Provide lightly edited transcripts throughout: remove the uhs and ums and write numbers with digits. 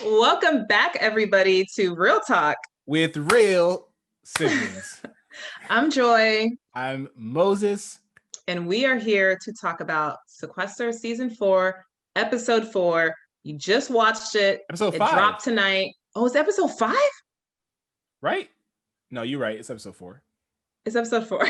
Welcome back, everybody, to Real Talk with real siblings. I'm Joy. I'm Moses. And we are here to talk about Sequester Season 4, Episode 4. You just watched it. Episode 5. It dropped tonight. Oh, it's Episode 5? Right? No, you're right. It's Episode 4. It's Episode 4.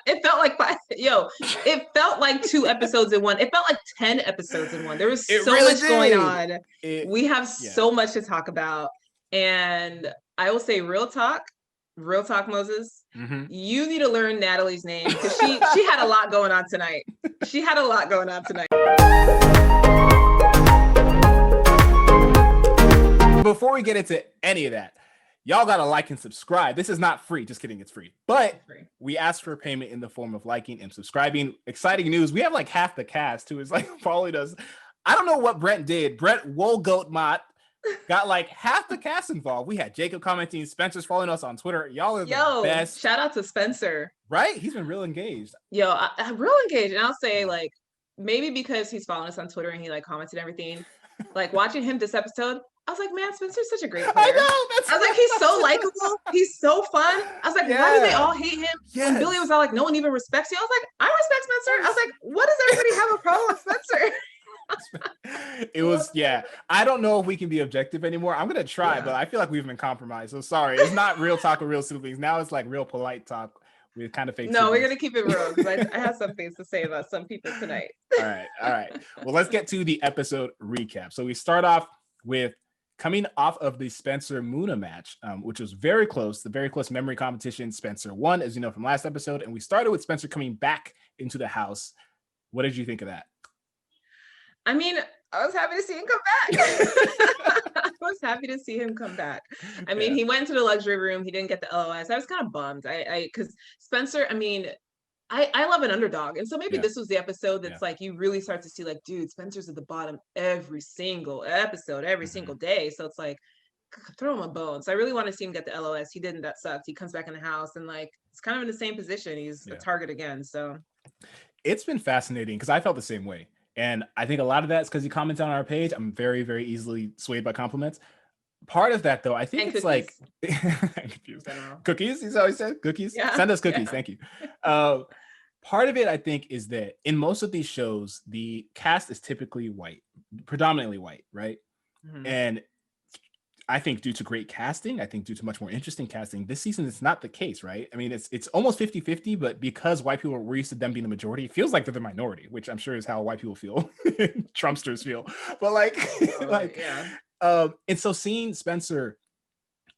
It felt like 5. It felt like 2 episodes in one. It felt like 10 episodes in one. There was so much going on. We have so much to talk about. And I will say Real Talk, Moses. Mm-hmm. You need to learn Natalie's name because she had a lot going on tonight. Before we get into any of that, y'all gotta like and subscribe. This is not free. Just kidding, it's free. But we ask for payment in the form of liking and subscribing. Exciting news. We have like half the cast who is like following us. I don't know what Brent did. Brent Woolgoat Mott got like half the cast involved. We had Jacob commenting, Spencer's following us on Twitter. Y'all are the best. Shout out to Spencer. Right? He's been real engaged. I'm real engaged. And I'll say like, maybe because he's following us on Twitter and he like commented everything, like watching him this episode, I was like, man, Spencer's such a great player. I know. I was like, he's so likable. He's so fun. I was like, why do they all hate him? Yes. And Billy was all like, no one even respects you. I was like, I respect Spencer. I was like, what does everybody have a problem with Spencer? It was, I don't know if we can be objective anymore. I'm gonna try, but I feel like we've been compromised. So sorry, it's not real talk with real siblings. Now it's like real polite talk with kind of fake. No, siblings. We're gonna keep it real because I have some things to say about some people tonight. All right. Well, let's get to the episode recap. So we start off with coming off of the Spencer Muna match, which was very close, the very close memory competition. Spencer won, as you know from last episode, and we started with Spencer coming back into the house. What did you think of that? I mean, I was happy to see him come back. I mean, he went into the luxury room. He didn't get the LOS. I was kind of bummed. Because Spencer, I mean, I love an underdog. And so maybe this was the episode that's like, you really start to see like, dude, Spencer's at the bottom every single episode, every single day. So it's like, throw him a bone. So I really want to see him get the LOS. He didn't. That sucked. He comes back in the house and like, it's kind of in the same position. He's a target again. So it's been fascinating because I felt the same way. And I think a lot of that is because he comments on our page. I'm very, very easily swayed by compliments. Part of that, though, I think it's cookies. Like cookies. He's always said cookies. Yeah. Send us cookies. Thank you. Part of it, I think, is that in most of these shows, the cast is typically white, predominantly white, right? Mm-hmm. And I think due to great casting, I think due to much more interesting casting, this season it's not the case, right? I mean, it's almost 50-50, but because white people were used to them being the majority, it feels like they're the minority, which I'm sure is how white people feel, Trumpsters feel. But and so seeing Spencer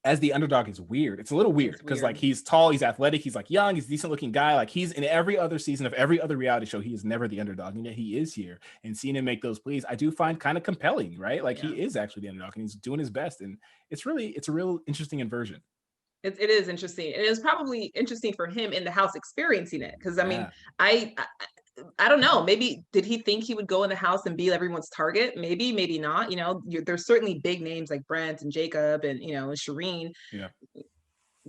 as the underdog is weird. It's a little weird because like he's tall, he's athletic, he's like young, he's a decent looking guy. Like he's in every other season of every other reality show, he is never the underdog, and yet he is here. And seeing him make those plays, I do find kind of compelling, right? Like he is actually the underdog and he's doing his best. And it's a real interesting inversion. It is interesting. And it was probably interesting for him in the house experiencing it. Because I mean, I don't know. Maybe did he think he would go in the house and be everyone's target? Maybe not. You know, there's certainly big names like Brent and Jacob and, you know, and Shireen. Yeah.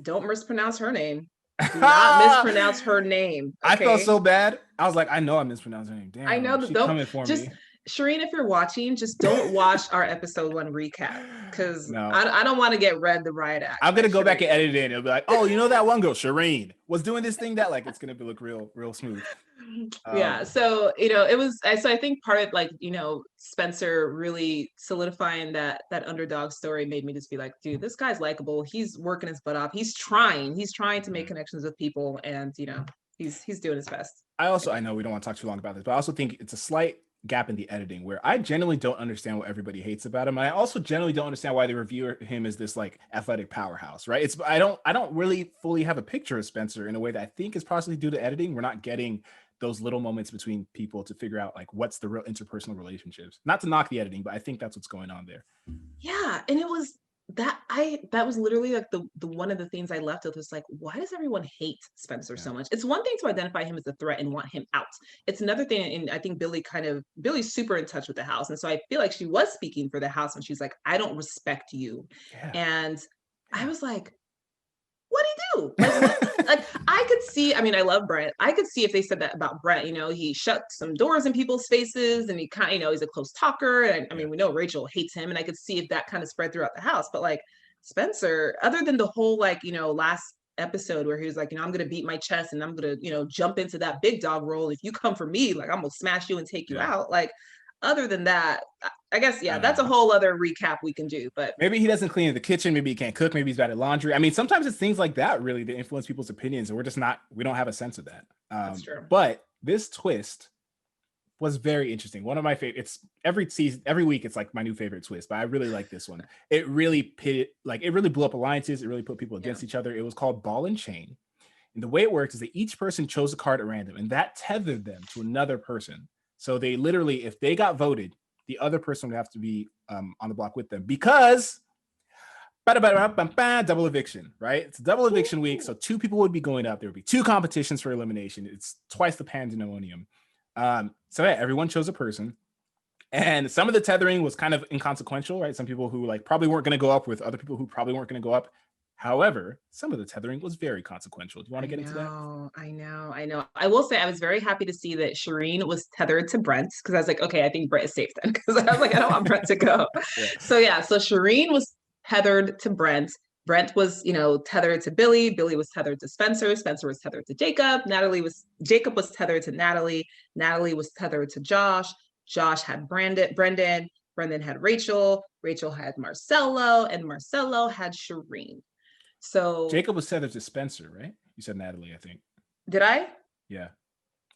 Don't mispronounce her name. Do not mispronounce her name. Okay? I felt so bad. I was like, I know I mispronounced her name. Damn, I know. Coming for me. Shireen, if you're watching, just don't watch our episode 1 recap because I don't want to get read the riot act. I'm gonna go back and edit it. It'll be like, oh, you know that one girl, Shireen, was doing this thing that like it's gonna look real smooth. So you know, it was. So I think part of like you know Spencer really solidifying that underdog story made me just be like, dude, this guy's likable. He's working his butt off. He's trying to make connections with people, and you know, he's doing his best. I know we don't want to talk too long about this, but I also think it's a slight gap in the editing where I genuinely don't understand what everybody hates about him. And I also generally don't understand why they review him as this like athletic powerhouse, right? I don't really fully have a picture of Spencer in a way that I think is possibly due to editing. We're not getting those little moments between people to figure out like what's the real interpersonal relationships. Not to knock the editing, but I think that's what's going on there. Yeah, and it was that was literally like the one of the things I left with was like, why does everyone hate Spencer so much? It's one thing to identify him as a threat and want him out. It's another thing, and I think Billy's super in touch with the house, and so I feel like she was speaking for the house when she's like, I don't respect you. And I was like, What'd he do? Like, what? Like, I could see, I mean, I love Brent. I could see if they said that about Brent, you know, he shut some doors in people's faces and he kind of, you know, he's a close talker. And I mean, we know Rachel hates him, and I could see if that kind of spread throughout the house. But like Spencer, other than the whole, like, you know, last episode where he was like, you know, I'm going to beat my chest and I'm going to, you know, jump into that big dog role. If you come for me, like, I'm going to smash you and take you out. Like, other than that, I guess, that's a whole other recap we can do. But maybe he doesn't clean the kitchen, maybe he can't cook, maybe he's bad at laundry. I mean, sometimes it's things like that really that influence people's opinions, and we don't have a sense of that. That's true. But this twist was very interesting. One of my favorite. It's every week it's like my new favorite twist, but I really like this one. It really it really blew up alliances. It really put people against each other. It was called Ball and Chain. And the way it works is that each person chose a card at random, and that tethered them to another person. So they literally, if they got voted, the other person would have to be on the block with them, because double eviction, right? It's a double eviction week. So 2 people would be going up. There would be 2 competitions for elimination. It's twice the pandemonium. So everyone chose a person. And some of the tethering was kind of inconsequential, right? Some people who like probably weren't going to go up with other people who probably weren't going to go up. However, some of the tethering was very consequential. Do you want to get into that? I know. I will say I was very happy to see that Shireen was tethered to Brent, because I was like, okay, I think Brent is safe then, because I was like, I don't want Brent to go. So Shireen was tethered to Brent. Brent was, you know, tethered to Billy. Billy was tethered to Spencer. Spencer was tethered to Jacob. Jacob was tethered to Natalie. Natalie was tethered to Josh. Josh had Brendan. Brendan had Rachel. Rachel had Marcelo, and Marcelo had Shireen. So Jacob was tethered to Spencer, right? You said Natalie, I think. Did I? Yeah.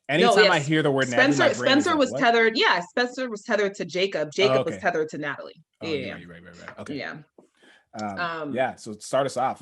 Anytime I hear the word Spencer, Natalie, Spencer was tethered. Yeah, Spencer was tethered to Jacob. Jacob was tethered to Natalie. Right. Okay. Yeah. So start us off.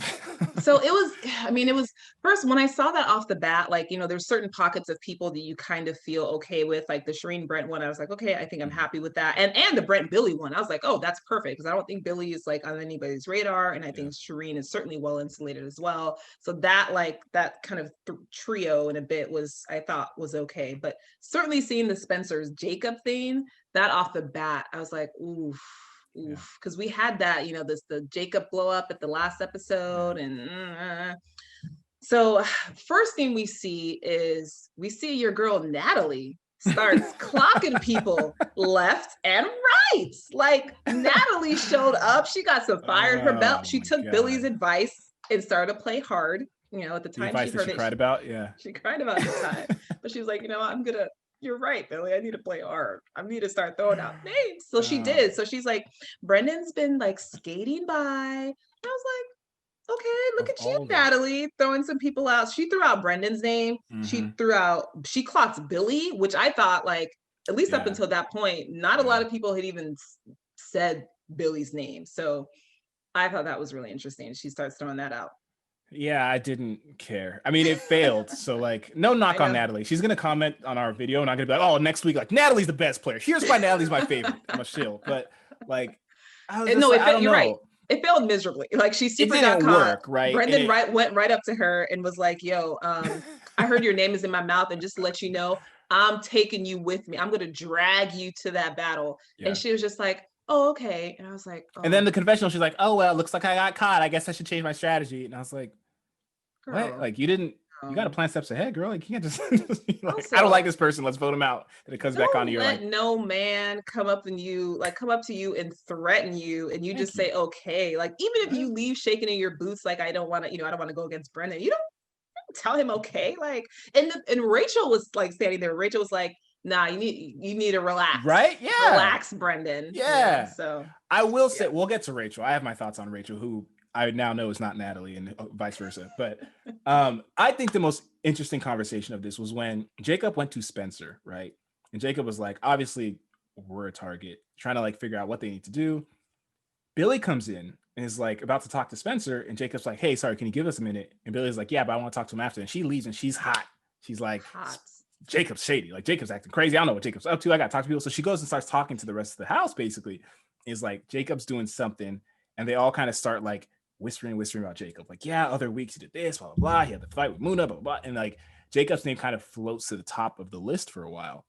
So it was first, when I saw that off the bat, like, you know, there's certain pockets of people that you kind of feel okay with, like the Shireen Brent one. I was like, okay, I think I'm happy with that. And the Brent Billy one, I was like, oh, that's perfect, because I don't think Billy is like on anybody's radar, and I think Shireen is certainly well insulated as well. So that, like, that kind of trio in a bit I thought was okay. But certainly seeing the Spencer's Jacob thing, that off the bat, I was like, oof. Because we had that, you know, the Jacob blow up at the last episode. And so first thing we see is your girl Natalie starts clocking people left and right. Like, Natalie showed up, she got some fire in her belt. She took Billy's advice and started to play hard. You know, at the time, she cried about. She cried about the time, but she was like, you know, you're right, Billy, I need to play hard. I need to start throwing out names. So she did. So she's like, Brendan's been like skating by. I was like, okay, look at you, Natalie, throwing some people out. She threw out Brendan's name. She clocked Billy, which I thought, like, at least up until that point, not a lot of people had even said Billy's name. So I thought that was really interesting. She starts throwing that out. Yeah, I didn't care. I mean, it failed. So, like, no knock on Natalie. She's going to comment on our video, and I'm going to be like, oh, next week, like, Natalie's the best player. Here's why Natalie's my favorite. I'm a shill. But, like, you're right. It failed miserably. Like, she super got caught. Right? Brendan went right up to her and was like, yo, I heard your name is in my mouth, and just to let you know, I'm taking you with me. I'm going to drag you to that battle. Yeah. And she was just like, oh, okay. And I was like, oh. And then the confessional, she's like, oh, well, it looks like I got caught. I guess I should change my strategy. And I was like, girl, what? Like, you got to plan steps ahead, girl. Like, you can't just, like, also, I don't like this person, let's vote him out. And it comes back on to you. Let no man come up to you and threaten you, and you just say, okay. Like, even if you leave shaking in your boots, like, I don't want to go against Brendan. You don't tell him, okay. Like, and Rachel was like standing there. Rachel was like, nah, you need to relax. Right? Yeah. Relax, Brendan. Yeah. So I will say, we'll get to Rachel. I have my thoughts on Rachel, who I now know is not Natalie, and vice versa. But I think the most interesting conversation of this was when Jacob went to Spencer, right? And Jacob was like, obviously, we're a target, trying to like figure out what they need to do. Billy comes in and is like about to talk to Spencer, and Jacob's like, hey, sorry, can you give us a minute? And Billy's like, yeah, but I want to talk to him after. And she leaves, and she's hot. She's like, Jacob's shady. Like, Jacob's acting crazy. I don't know what Jacob's up to. I got to talk to people. So she goes and starts talking to the rest of the house, basically. Is like, Jacob's doing something. And they all kind of start like whispering about Jacob. Like, yeah, other weeks he did this, blah, blah, blah. He had the fight with Muna, blah, blah, blah. And like, Jacob's name kind of floats to the top of the list for a while.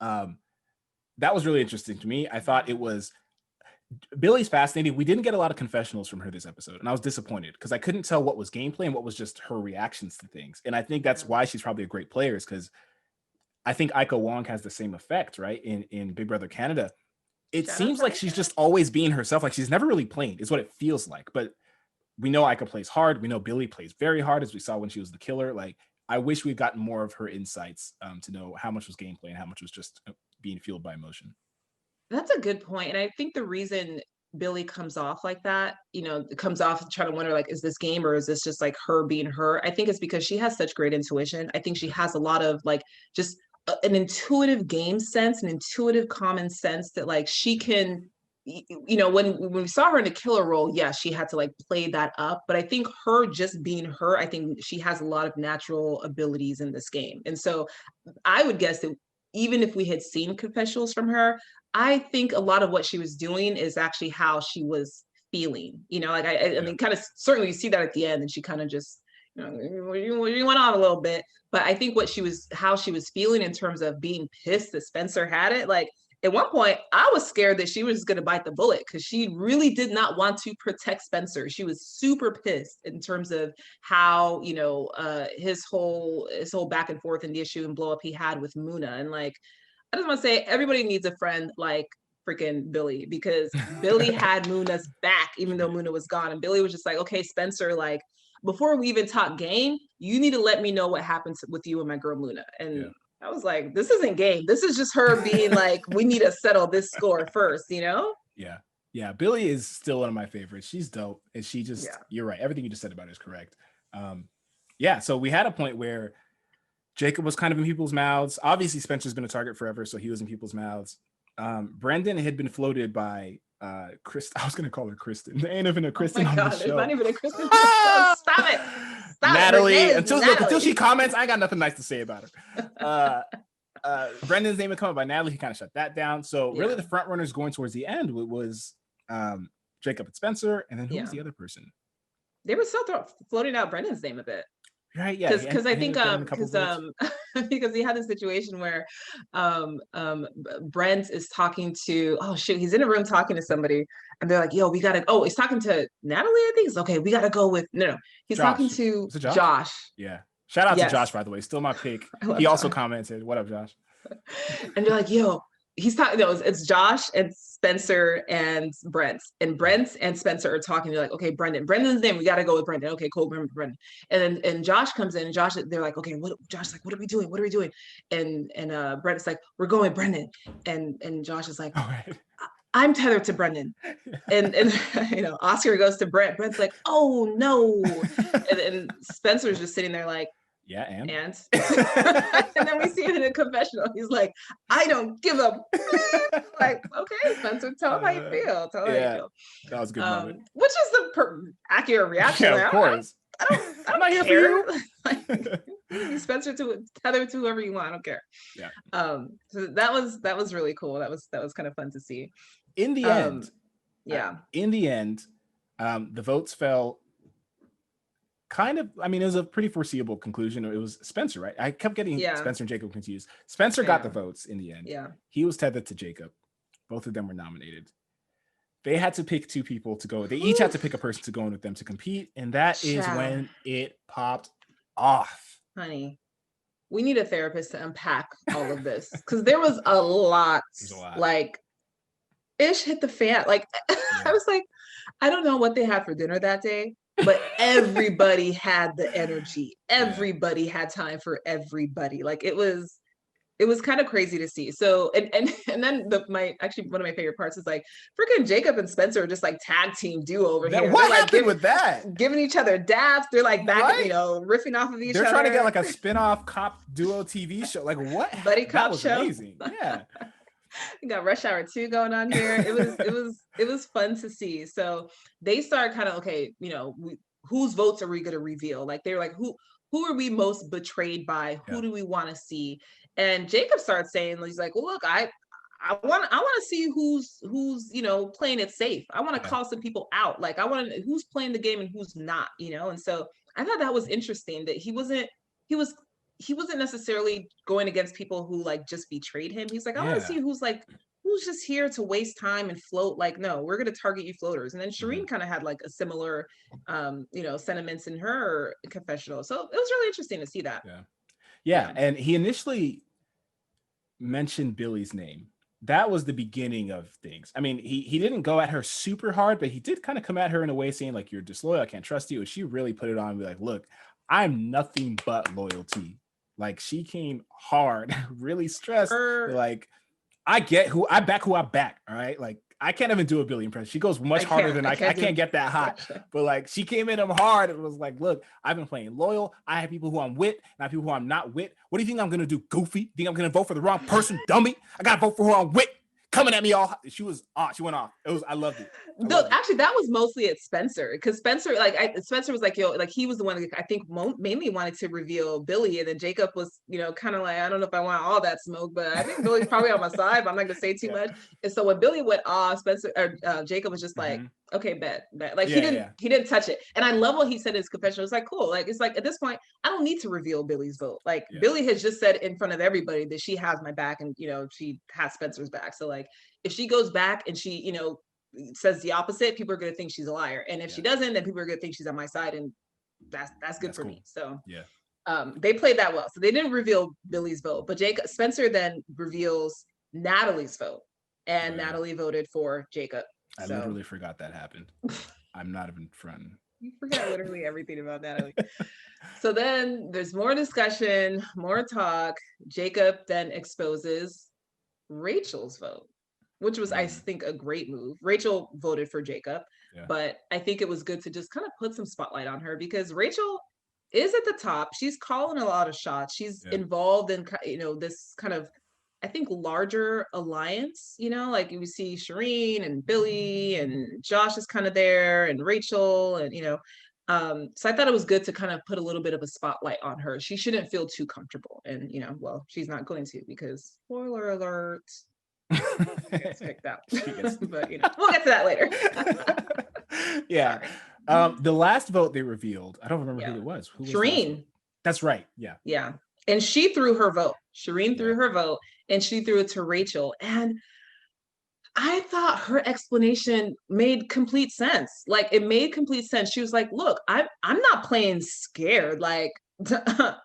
That was really interesting to me. I thought it was, Billy's fascinating. We didn't get a lot of confessionals from her this episode, and I was disappointed because I couldn't tell what was gameplay and what was just her reactions to things. And I think that's why she's probably a great player, is because I think Aiko Wong has the same effect, right? In Big Brother Canada, it seems like she's just always being herself. Like she's never really playing, is what it feels like. But we know Aiko plays hard. We know Billy plays very hard, as we saw when she was the killer. Like, I wish we'd gotten more of her insights to know how much was gameplay and how much was just being fueled by emotion. That's a good point. And I think the reason Billy comes off like that, comes off trying to wonder, like, is this game or is this just like her being her? I think it's because she has such great intuition. I think she has a lot of like just an intuitive game sense, an intuitive common sense that like she can, when we saw her in the killer role, yeah, she had to like play that up. But I think her just being her, I think she has a lot of natural abilities in this game. And so I would guess that even if we had seen confessionals from her, I think a lot of what she was doing is actually how she was feeling. Like I mean, kind of certainly you see that at the end, and she kind of just, you went on a little bit. But I think how she was feeling in terms of being pissed that Spencer had it. Like at one point, I was scared that she was going to bite the bullet because she really did not want to protect Spencer. She was super pissed in terms of how, his whole back and forth and the issue and blow up he had with Muna. And like, I just want to say everybody needs a friend like freaking Billy, because Billy had Muna's back, even though Muna was gone. And Billy was just like, okay, Spencer, like, before we even talk game, you need to let me know what happens with you and my girl Muna. And I was like, this isn't game. This is just her being like, we need to settle this score first, Yeah. Billy is still one of my favorites. She's dope. And she just, you're right. Everything you just said about her is correct. So we had a point where Jacob was kind of in people's mouths. Obviously, Spencer's been a target forever, so he was in people's mouths. Brendan had been floated by Chris. I was going to call her Kristen. There ain't even a Kristen on the show. There's not even a Kristen. Stop it. Natalie. Until she comments, I got nothing nice to say about her. Brendan's name had come up by Natalie. He kind of shut that down. So really, the front runners going towards the end was Jacob and Spencer, and then who was the other person? They were still floating out Brendan's name a bit. Right, yeah. Because I think because he had this situation where Brent is talking to, he's in a room talking to somebody, and they're like, yo, he's talking to Natalie, I think. It's okay, we gotta go with he's Josh. Talking to Josh. Yeah. Shout out to Josh, by the way. Still my pick. He also commented, what up, Josh? And they're like, yo, he's talking, it's Josh and Spencer and Brent. And Brent and Spencer are talking. They're like, okay, Brendan's name, we got to go with Brendan. Okay, cool, Brendan. And Josh comes in, and they're like, okay, Josh's like, what are we doing? And Brent's like, we're going with Brendan. And Josh is like, I'm tethered to Brendan. And Oscar goes to Brent. Brent's like, oh no. and Spencer's just sitting there like, yeah, and and then we see him in a confessional. He's like, I don't give a like, okay, Spencer, tell him how you feel. Tell him how you feel. That was a good moment. Which is the accurate reaction. Yeah, of course. I'm not here for you. Like, Spencer tether to whoever you want. I don't care. Yeah. So that was really cool. That was kind of fun to see. In the end, the votes fell. Kind of, I mean, it was a pretty foreseeable conclusion. It was Spencer, right? I kept getting Spencer and Jacob confused. Spencer got the votes in the end. Yeah. He was tethered to Jacob. Both of them were nominated. They had to pick two people to go. They each had to pick a person to go in with them to compete. And that is when it popped off. Honey, we need a therapist to unpack all of this. Because there was a lot. Like, ish hit the fan. Like, I was like, I don't know what they had for dinner that day. But everybody had the energy. Everybody had time for everybody. Like it was kind of crazy to see. So and then one of my favorite parts is like freaking Jacob and Spencer are just like tag team duo over here. What happened with that? Giving each other dabs. They're like back, riffing off of each other. They're trying to get like a spin-off cop duo TV show. Like what? Buddy cop show. Amazing. Yeah. We got Rush Hour 2 going on here. It was fun to see. So they start kind of, okay, whose votes are we going to reveal? Like they're like, who are we most betrayed by? Who do we want to see? And Jacob starts saying, he's like, well, look, I want to see who's playing it safe. I want to call some people out. Like I want to who's playing the game and who's not, And so I thought that was interesting that he wasn't necessarily going against people who like just betrayed him. He's like, I want to see who's who's just here to waste time and float? Like, no, we're going to target you floaters. And then Shireen kind of had like a similar, sentiments in her confessional. So it was really interesting to see that. Yeah. And he initially mentioned Billy's name. That was the beginning of things. I mean, he didn't go at her super hard, but he did kind of come at her in a way saying like, you're disloyal, I can't trust you. And she really put it on and be like, look, I'm nothing but loyalty. Like, she came hard, really stressed. Like, I back who I back. All right. Like, I can't even do a Billy impression. She goes much harder than I can't get that hot. But like, she came in him hard. It was like, look, I've been playing loyal. I have people who I'm with, and I have people who I'm not with. What do you think I'm gonna do, goofy? Think I'm gonna vote for the wrong person, dummy? I gotta vote for who I'm with. Coming at me all. She was on. She went off. I loved it. Actually, that was mostly at Spencer, because Spencer, Spencer was like, yo, like he was the one that I think mainly wanted to reveal Billy, and then Jacob was, kind of like, I don't know if I want all that smoke, but I think Billy's probably on my side, but I'm not gonna say too much. And so when Billy went off, Spencer or Jacob was just like, okay, bet. Like he didn't touch it. And I love what he said in his confession. It was like, cool. Like, it's like, at this point, I don't need to reveal Billy's vote. Like, Billy has just said in front of everybody that she has my back, and she has Spencer's back. So like, if she goes back and she says the opposite, people are going to think she's a liar, and if she doesn't, then people are going to think she's on my side, and that's good for me. So they played that well. So they didn't reveal Billy's vote, but Spencer then reveals Natalie's vote, and Natalie voted for Jacob. I literally forgot that happened. I'm not even fronting. You forgot literally everything about Natalie. So then there's more discussion, more talk. Jacob then exposes Rachel's vote, which was, I think, a great move. Rachel voted for Jacob, but I think it was good to just kind of put some spotlight on her, because Rachel is at the top. She's calling a lot of shots. She's involved in, this kind of, I think, larger alliance, like you see Shireen and Billy and Josh is kind of there, and Rachel, and, so I thought it was good to kind of put a little bit of a spotlight on her. She shouldn't feel too comfortable. And, well, she's not going to, because spoiler alert, gets picked out. But we'll get to that later. The last vote they revealed, I don't remember who it was. Who was Shireen. That's right. Yeah. And she threw her vote. Shireen threw her vote, and she threw it to Rachel. And I thought her explanation made complete sense. Like, it made complete sense. She was like, look, I'm not playing scared. Like, I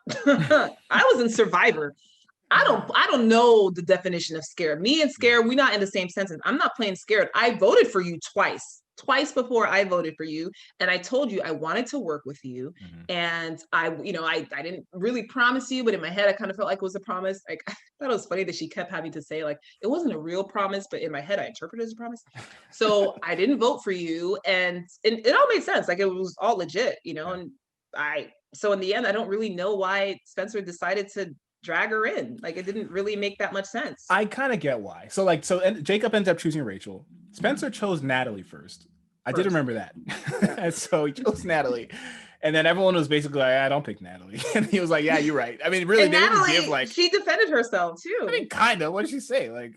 was in Survivor. I don't know the definition of scared. Me and scared, we're not in the same sentence. I'm not playing scared. I voted for you twice before I voted for you. And I told you I wanted to work with you. And I didn't really promise you, but in my head, I kind of felt like it was a promise. Like, I thought it was funny that she kept having to say, like, it wasn't a real promise, but in my head, I interpreted it as a promise. So I didn't vote for you. And it all made sense. Like, it was all legit, and so in the end, I don't really know why Spencer decided to drag her in. Like, it didn't really make that much sense. I kind of get why. And Jacob ended up choosing Rachel. Spencer chose Natalie first. I did remember that. And so he chose Natalie. And then everyone was basically like, I don't pick Natalie. And he was like, yeah, you're right. I mean, really, and they Natalie, didn't give like... She defended herself too. I mean, kind of. What did she say? Like,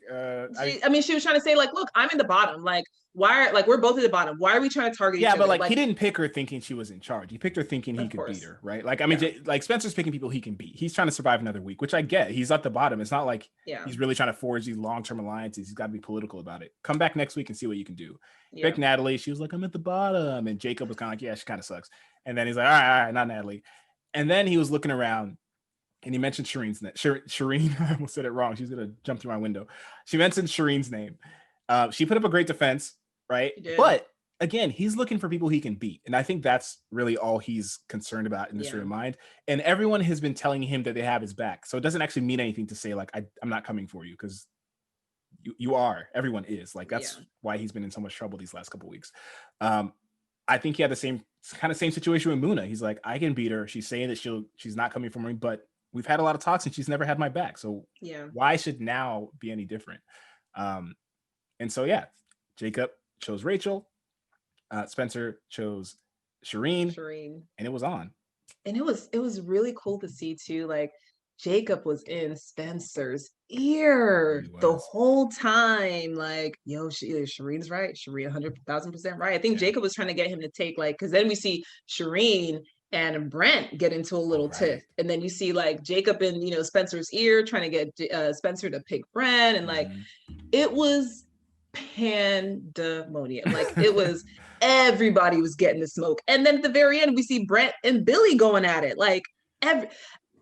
she was trying to say, like, look, I'm in the bottom. Like, we're both at the bottom. Why are we trying to target each other? Yeah, but like, he didn't pick her thinking she was in charge. He picked her thinking he could beat her, right? Like, I mean, like, Spencer's picking people he can beat. He's trying to survive another week, which I get. He's at the bottom. It's not like he's really trying to forge these long-term alliances. He's got to be political about it. Come back next week and see what you can do. Pick Natalie. She was like, I'm at the bottom. And Jacob was kind of like, yeah, she kind of sucks. And then he's like, all right, not Natalie. And then he was looking around and he mentioned Shireen's name. Shireen, I almost said it wrong. She's going to jump through my window. She mentioned Shireen's name. She put up a great defense, right? But again, he's looking for people he can beat. And I think that's really all he's concerned about in this frame of mind. And everyone has been telling him that they have his back. So it doesn't actually mean anything to say, like, I'm not coming for you, because you are. Everyone is. Like, that's why he's been in so much trouble these last couple of weeks. I think he had the same situation with Muna. He's like, I can beat her. She's saying that she's not coming for me, but we've had a lot of talks and she's never had my back. So why should now be any different? And so, Jacob chose Rachel. Spencer chose Shireen, and it was on. And it was really cool to see too, like, Jacob was in Spencer's ear the whole time. Like, yo, Shireen's right. Shireen 100,000% right. I think Jacob was trying to get him to take, like, because then we see Shireen and Brent get into a little tiff. And then you see, like, Jacob in, Spencer's ear trying to get Spencer to pick Brent. And like, it was pandemonium. Like it was everybody was getting the smoke. And then at the very end, we see Brent and Billy going at it. Like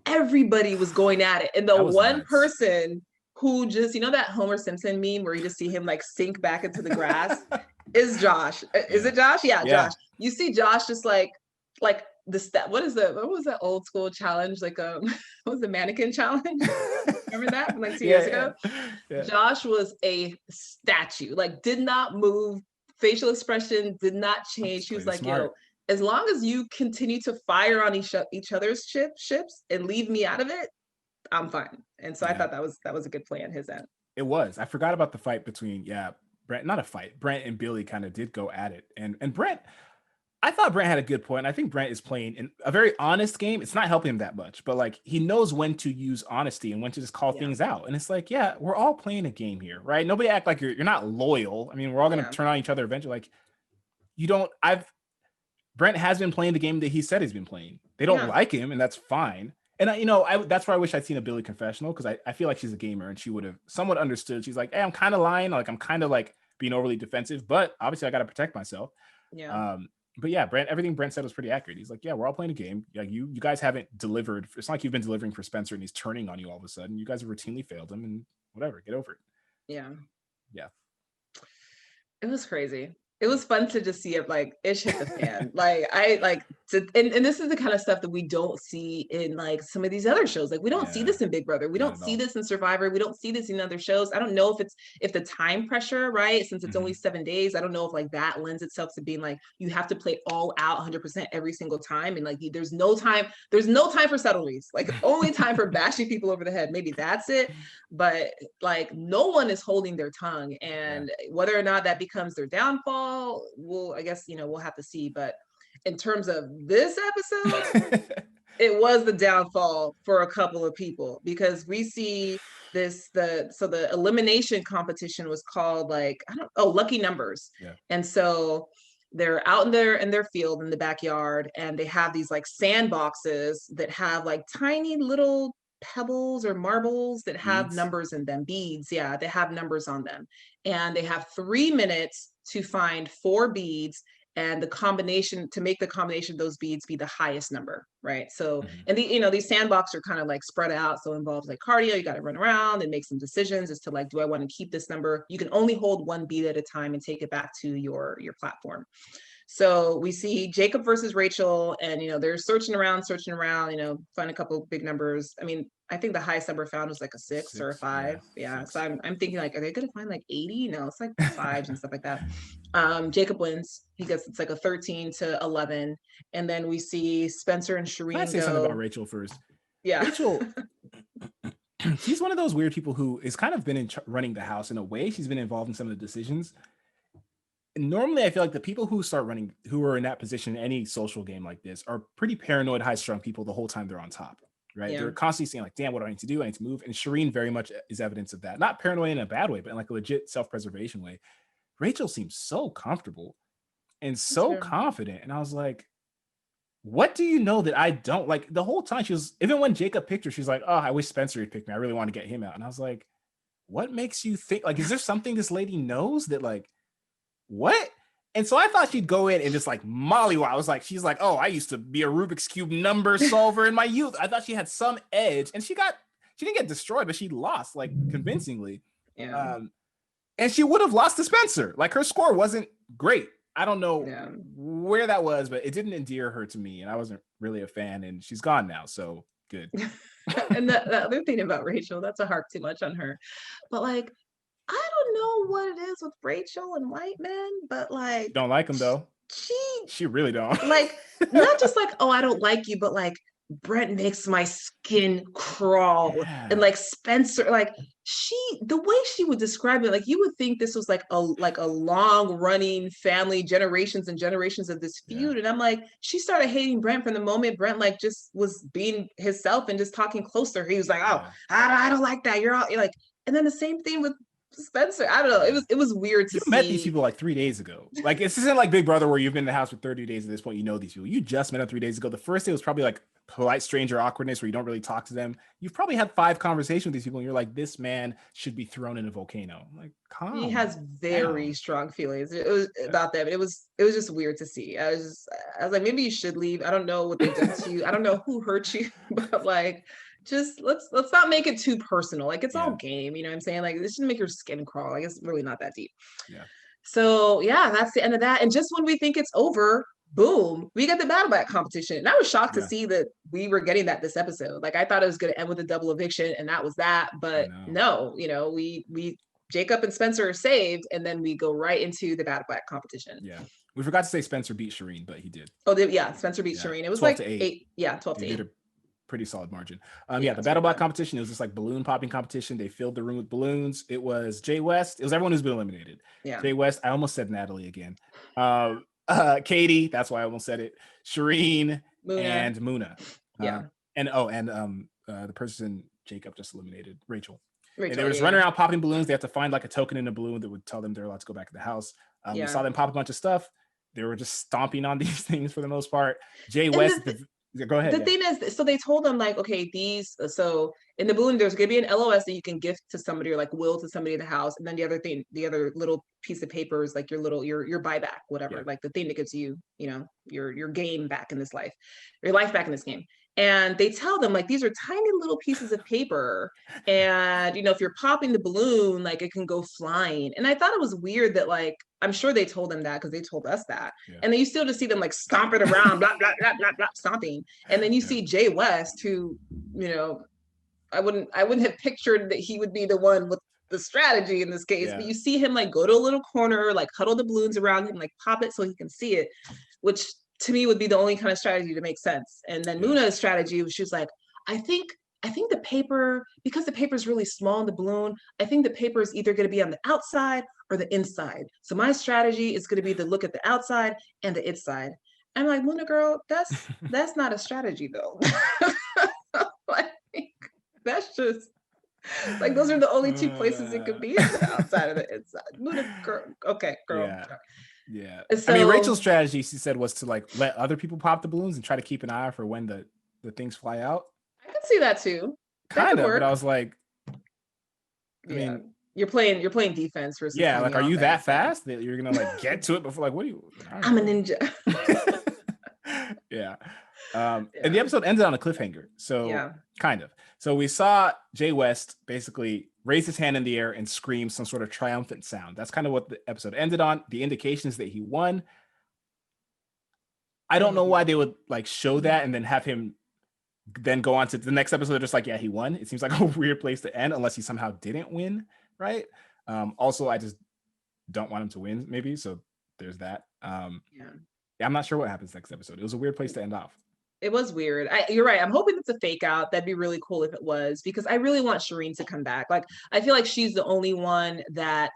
everybody was going at it. And the one person who just, you know, that Homer Simpson meme where you just see him like sink back into the grass is Josh. Is it Josh? Yeah, Josh. You see Josh just like what was that old school challenge? Like what was the mannequin challenge? Remember that from like 2 years ago? Yeah. Josh was a statue, like did not move, facial expression did not change. She was like, yo, as long as you continue to fire on each other's ships and leave me out of it, I'm fine. And so I thought that was a good play on his end. It was. I forgot about the fight between Brent, not a fight. Brent and Billy kind of did go at it. And Brent, I thought Brent had a good point. I think Brent is playing in a very honest game. It's not helping him that much, but like he knows when to use honesty and when to just call things out. And it's like, yeah, we're all playing a game here, right? Nobody act like you're not loyal. I mean, we're all going to turn on each other eventually. Like Brent has been playing the game that he said he's been playing. They don't like him, and that's fine. And that's why I wish I'd seen a Billy confessional, because I feel like she's a gamer and she would have somewhat understood. She's like, hey, I'm kind of lying. Like I'm kind of like being overly defensive, but obviously I got to protect myself. Yeah. But yeah, Brent, everything Brent said was pretty accurate. He's like, yeah, we're all playing a game. Yeah, you guys haven't delivered. It's not like you've been delivering for Spencer and he's turning on you all of a sudden. You guys have routinely failed him, and whatever, get over it. Yeah. Yeah. It was crazy. It was fun to just see it like ish hit the fan. And this is the kind of stuff that we don't see in like some of these other shows. Like we don't see this in Big Brother. We don't see this in Survivor. We don't see this in other shows. I don't know if the time pressure, right? Since it's only 7 days, I don't know if like that lends itself to being like, you have to play all out 100% every single time. And like, there's no time for subtleties, like only time for bashing people over the head. Maybe that's it. But like no one is holding their tongue, and whether or not that becomes their downfall, I guess we'll have to see. But in terms of this episode, it was the downfall for a couple of people, because we see the elimination competition was called lucky numbers. And so they're out in their field in the backyard, and they have these like sandboxes that have like tiny little pebbles or marbles that have numbers in them, beads. Yeah, they have numbers on them, and they have 3 minutes to find 4 beads, and the combination of those beads be the highest number, right? So, and these sandboxes are kind of like spread out, so it involves like cardio. You got to run around and make some decisions as to like, do I want to keep this number? You can only hold 1 bead at a time and take it back to your platform. So we see Jacob versus Rachel, and they're searching around, find a couple big numbers. I mean, I think the highest number found was like a 6 or a 5. Yeah. So I'm thinking like, are they gonna find like 80? No, it's like 5s and stuff like that. Jacob wins. It's like a 13 to 11, and then we see Spencer and Shireen. Can I say something about Rachel first? Yeah, Rachel. She's one of those weird people who has kind of been running the house in a way. She's been involved in some of the decisions. Normally, I feel like the people who are in that position in any social game like this are pretty paranoid, high-strung people the whole time they're on top, right? Yeah. They're constantly saying like, damn, what do I need to do? I need to move. And Shireen very much is evidence of that. Not paranoid in a bad way, but in like a legit self-preservation way. Rachel seems so comfortable and so confident. And I was like, what do you know that I don't? Like the whole time she was, even when Jacob picked her, she's like, oh, I wish Spencer had picked me. I really want to get him out. And I was like, what makes you think, like, is there something this lady knows that like, what? And so I thought she'd go in and just like mollywop. I was like, she's like, oh, I used to be a Rubik's Cube number solver in my youth. I thought she had some edge, and she didn't get destroyed, but she lost like convincingly. Yeah. And she would have lost to Spencer. Like her score wasn't great. I don't know where that was, but it didn't endear her to me, and I wasn't really a fan. And she's gone now, so good. And the other thing about Rachel, that's a harp too much on her, but like, I don't know what it is with Rachel and white men, but like, don't like them though. She really don't. Like, not just like, oh, I don't like you, but like, Brent makes my skin crawl. Yeah. And like Spencer, like the way she would describe it, like you would think this was like a long running family, generations and generations of this feud. Yeah. And I'm like, she started hating Brent from the moment Brent like just was being himself and just talking closer. He was like, oh, I don't like that. You're like, and then the same thing with Spencer, I don't know. It was weird to see. You met these people like 3 days ago. Like, this isn't like Big Brother where you've been in the house for 30 days at this point. You know these people. You just met them 3 days ago. The first day was probably like polite stranger awkwardness where you don't really talk to them. You've probably had 5 conversations with these people and you're like, this man should be thrown in a volcano. I'm like, calm. He has very strong feelings. It was about them. It was just weird to see. I was like, maybe you should leave. I don't know what they've done to you. I don't know who hurt you, but like, just let's not make it too personal. Like, it's all game, you know what I'm saying? Like, this shouldn't make your skin crawl. Like, it's really not that deep. Yeah. So yeah, that's the end of that. And just when we think it's over, boom, we get the Battlebot competition. And I was shocked to see that we were getting that this episode. Like, I thought it was going to end with a double eviction, and that was that. But no, you know, we Jacob and Spencer are saved, and then we go right into the Battlebot competition. Yeah. We forgot to say Spencer beat Shireen, but he did. Oh, yeah, Spencer beat Shireen. It was 12 like to 8. Yeah, 12 to 8. Pretty solid margin. The Battlebot competition, it was just like balloon popping competition. They filled the room with balloons. It was Jay West. It was everyone who's been eliminated. Yeah. Jay West. I almost said Natalie again. Katie. That's why I almost said it. Shireen and Muna. Yeah. The person Jacob just eliminated, Rachel. And they were just running around popping balloons. They have to find like a token in a balloon that would tell them they're allowed to go back to the house. We saw them pop a bunch of stuff. They were just stomping on these things for the most part. Jay West. Go ahead. The thing is, so they told them like, okay, so in the balloon, there's gonna be an LOS that you can gift to somebody or like will to somebody in the house. And then the other little piece of paper is like your buyback, whatever, like the thing that gives you, you know, your game back in this life, your life back in this game. And they tell them like, these are tiny little pieces of paper. And, you know, if you're popping the balloon, like it can go flying. And I thought it was weird that like, I'm sure they told them that because they told us that. Yeah. And then you still just see them like stomping around, blah, blah, blah, blah, blah, stomping. And then you see Jay West, who, you know, I wouldn't have pictured that he would be the one with the strategy in this case, but you see him like go to a little corner, like huddle the balloons around him, like pop it so he can see it, which to me would be the only kind of strategy to make sense. And then Muna's strategy was, she was like, I think the paper, because the paper is really small in the balloon, I think the paper is either going to be on the outside or the inside. So my strategy is going to be to look at the outside and the inside. I'm like, Muna girl, that's not a strategy though. Like, that's just like, those are the only two places it could be, the outside of the inside. Muna girl, okay, girl. Yeah. So, I mean, Rachel's strategy, she said, was to like let other people pop the balloons and try to keep an eye for when the things fly out. I could see that too. Kind of, but I was like, I mean, you're playing defense versus like, are you that fast that you're gonna like get to it before? Like, what do you? I'm a ninja. And the episode ended on a cliffhanger. So kind of. So we saw Jay West basically raise his hand in the air and scream some sort of triumphant sound. That's kind of what the episode ended on. The indication is that he won. I don't know why they would like show that and then have him then go on to the next episode. They're just like, yeah, he won. It seems like a weird place to end unless he somehow didn't win, right? Also, I just don't want him to win, maybe. So there's that. I'm not sure what happens next episode. It was a weird place to end off. It was weird. You're right. I'm hoping it's a fake out. That'd be really cool if it was, because I really want Shireen to come back. Like, I feel like she's the only one that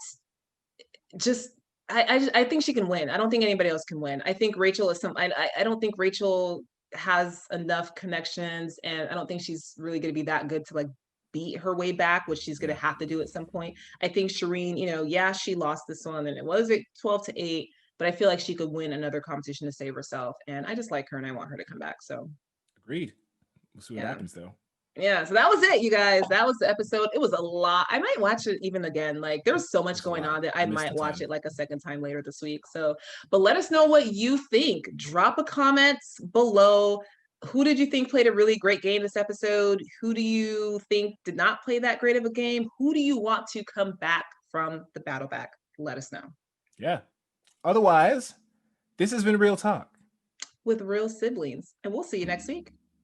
just, I think she can win. I don't think anybody else can win. I think Rachel is I don't think Rachel has enough connections, and I don't think she's really going to be that good to like beat her way back, which she's going to have to do at some point. I think Shireen, you know, she lost this one and it was 12 to 8. But I feel like she could win another competition to save herself. And I just like her and I want her to come back. So agreed. We'll see what happens though. Yeah, so that was it, you guys. That was the episode. It was a lot. I might watch it even again. Like, there was so much going on that I might watch it like a second time later this week. So, but let us know what you think. Drop a comment below. Who did you think played a really great game this episode? Who do you think did not play that great of a game? Who do you want to come back from the battle back? Let us know. Yeah. Otherwise, this has been Real Talk with real siblings, and we'll see you next week.